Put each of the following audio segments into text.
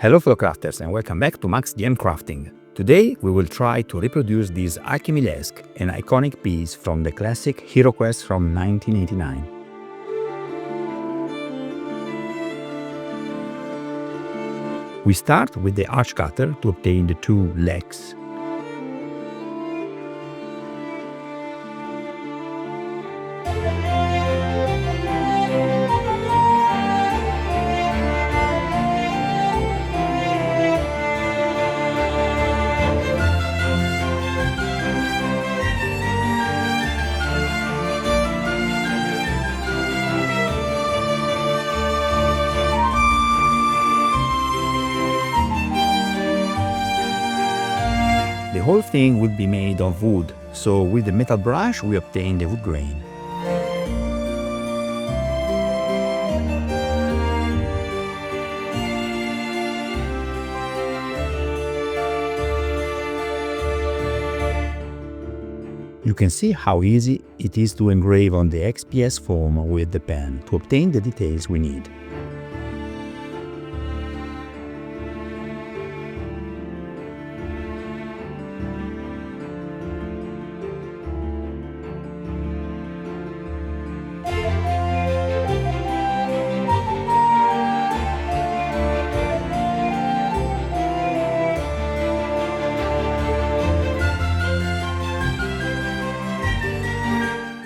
Hello fellow crafters and welcome back to maxdmcrafting. Today we will try to reproduce this Alchemist, an iconic piece from the classic Hero Quest from 1989. We start with the arch cutter to obtain the two legs. The whole thing will be made of wood, so with the metal brush we obtain the wood grain. You can see how easy it is to engrave on the XPS foam with the pen to obtain the details we need.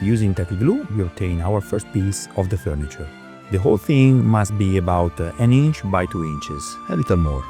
Using tacky glue, we obtain our first piece of the furniture. The whole thing must be about an inch by 2 inches, a little more.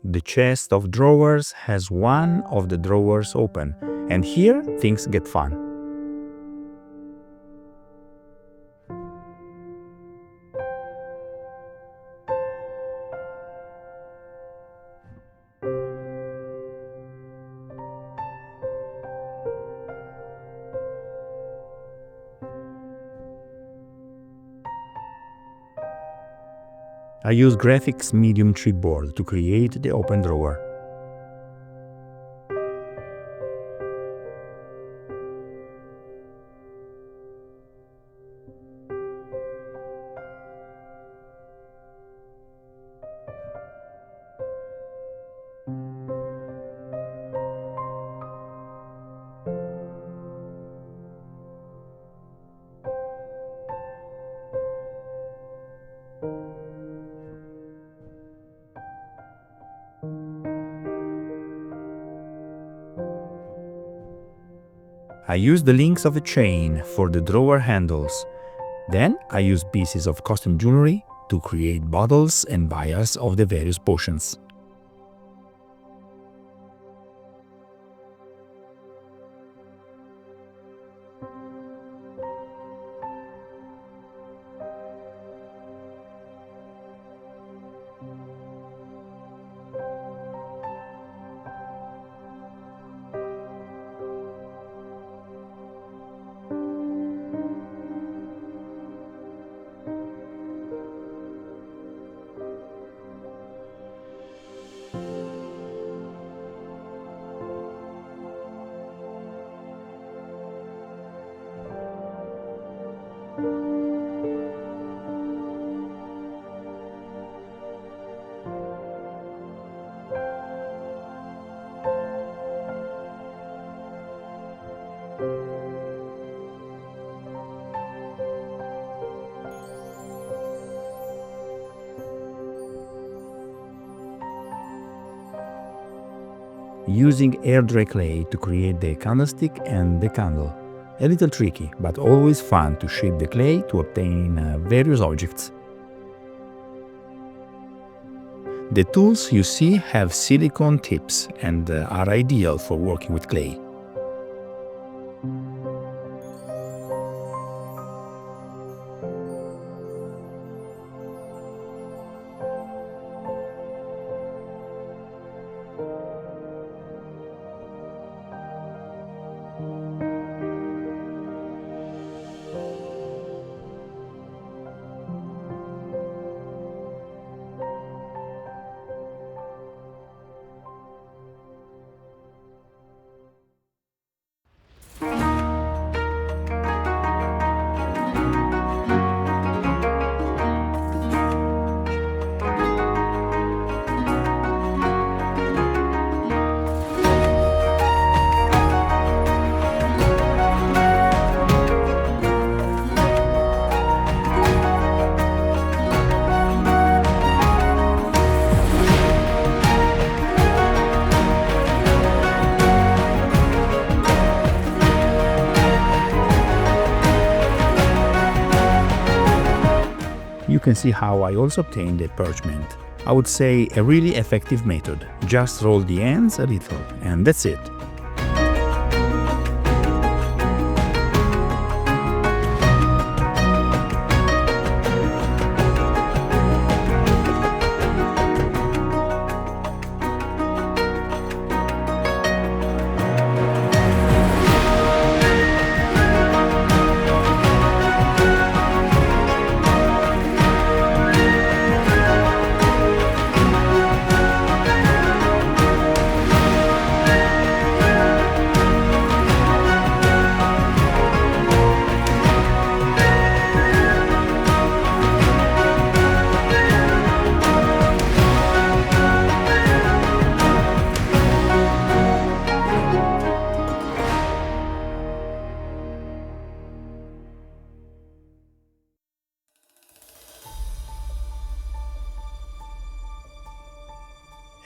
The chest of drawers has one of the drawers open, and here things get fun. I use graphics medium chipboard to create the open drawer. I use the links of a chain for the drawer handles. Then I use pieces of custom jewelry to create bottles and vials of the various potions. using air dry clay to create the candlestick and the candle. A little tricky, but always fun to shape the clay to obtain various objects. The tools you see have silicone tips and are ideal for working with clay. You can see how I also obtained the parchment. I would say a really effective method. Just roll the ends a little, and that's it.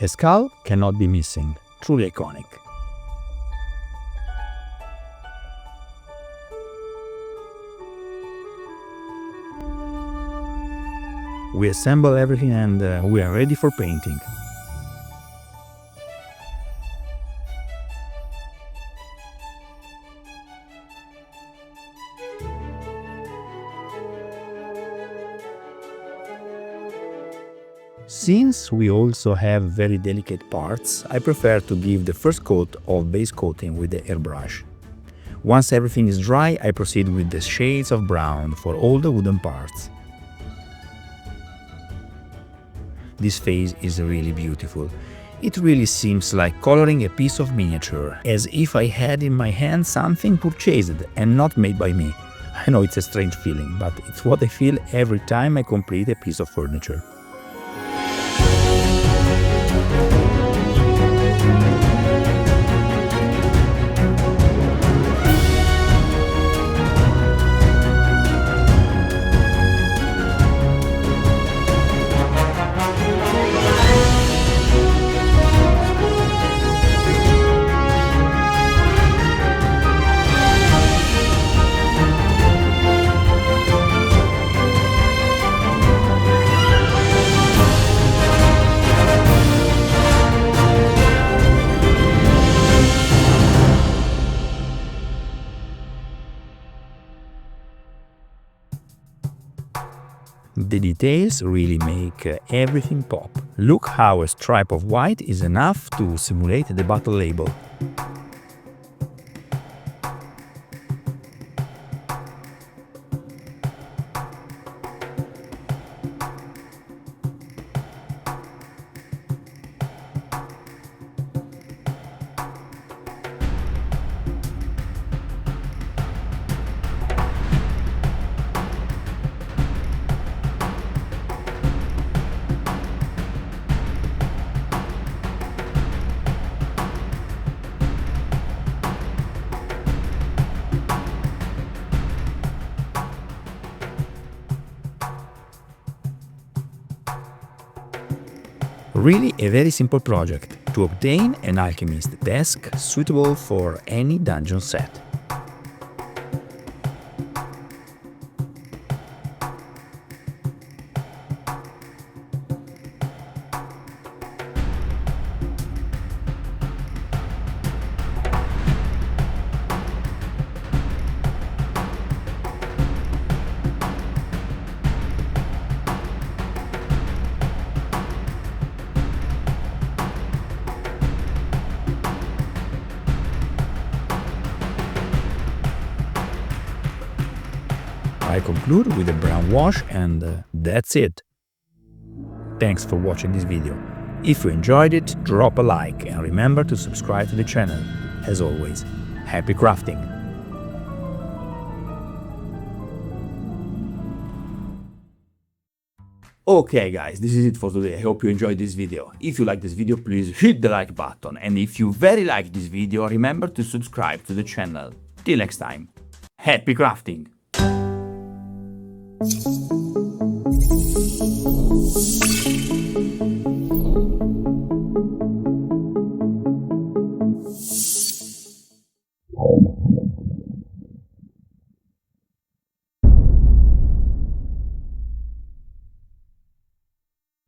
A skull cannot be missing, truly iconic. We assemble everything and we are ready for painting. Since we also have very delicate parts, I prefer to give the first coat of base coating with the airbrush. Once everything is dry, I proceed with the shades of brown for all the wooden parts. This phase is really beautiful. It really seems like coloring a piece of miniature, as if I had in my hand something purchased and not made by me. I know it's a strange feeling, but it's what I feel every time I complete a piece of furniture. The details really make everything pop. Look how a stripe of white is enough to simulate the bottle label. Really a very simple project. to obtain an Alchemist desk suitable for any dungeon set. I conclude with a brown wash and that's it. Thanks for watching this video. If you enjoyed it, drop a like and remember to subscribe to the channel. As always, happy crafting! Okay guys, this is it for today. I hope you enjoyed this video. If you like this video, please hit the like button. And if you very like this video, remember to subscribe to the channel. Till next time, happy crafting!